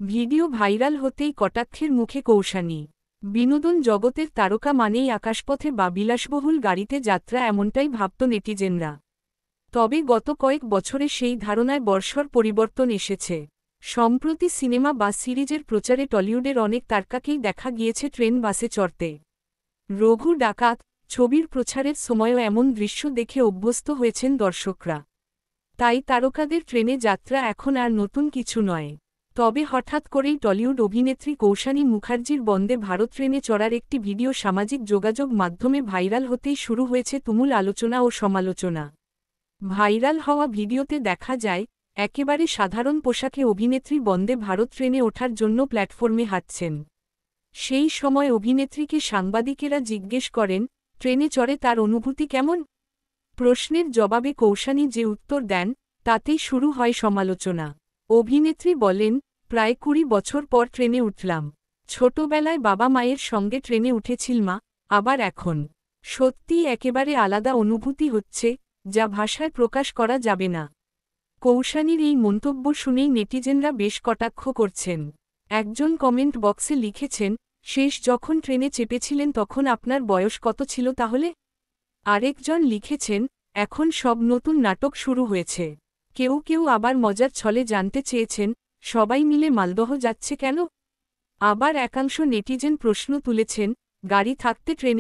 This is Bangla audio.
ভিডিও ভাইরাল হতেই কটাক্ষের মুখে কৌশানী। বিনোদন জগতের তারকা মানেই আকাশপথে বা বিলাসবহুল গাড়িতে যাত্রা, এমনটাই ভাবত নেটিজেনরা। তবে গত কয়েক বছরে সেই ধারণায় বর্ষর পরিবর্তন এসেছে। সম্প্রতি সিনেমা বা সিরিজের প্রচারে টলিউডের অনেক তারকাকেই দেখা গিয়েছে ট্রেন বাসে চড়তে। রঘু ডাকাত ছবির প্রচারের সময়ও এমন দৃশ্য দেখে অভ্যস্ত হয়েছেন দর্শকরা। তাই তারকাদের ট্রেনে যাত্রা এখন আর নতুন কিছু নয়। তবে হঠাৎ করেই টলিউড অভিনেত্রী কৌশানী মুখার্জির বন্দে ভারত ট্রেনে চড়ার একটি ভিডিও সামাজিক যোগাযোগ মাধ্যমে ভাইরাল হতেই শুরু হয়েছে তুমুল আলোচনা ও সমালোচনা। ভাইরাল হওয়া ভিডিওতে দেখা যায়, একেবারে সাধারণ পোশাকে অভিনেত্রী বন্দে ভারত ট্রেনে ওঠার জন্য প্ল্যাটফর্মে হাঁটছেন। সেই সময় অভিনেত্রীকে সাংবাদিকেরা জিজ্ঞেস করেন, ট্রেনে চড়ে তার অনুভূতি কেমন? প্রশ্নের জবাবে কৌশানী যে উত্তর দেন, তাতেই শুরু হয় সমালোচনা। অভিনেত্রী বলেন, প্রায় ২০ বছর পর ট্রেনে উঠলাম। ছোটবেলায় বাবা মায়ের সঙ্গে ট্রেনে উঠেছিলাম, আবার এখন সত্যিই একেবারে আলাদা অনুভূতি হচ্ছে, যা ভাষায় প্রকাশ করা যাবে না। কৌশানীর এই মন্তব্য শুনেই নেটিজেনরা বেশ কটাক্ষ করছেন। একজন কমেন্ট বক্সে লিখেছেন, শেষ যখন ট্রেনে চেপেছিলেন তখন আপনার বয়স কত ছিল তাহলে? আরেকজন লিখেছেন, এখন সব নতুন নাটক শুরু হয়েছে। কেউ কেউ আবার মজার ছলে জানতে চেয়েছেন, সবাই মিলে মালদহ যাচ্ছে কেন? আবার একাংশ নেটিজেন প্রশ্ন তুলেছেন, গাড়ি থাকতে ট্রেনে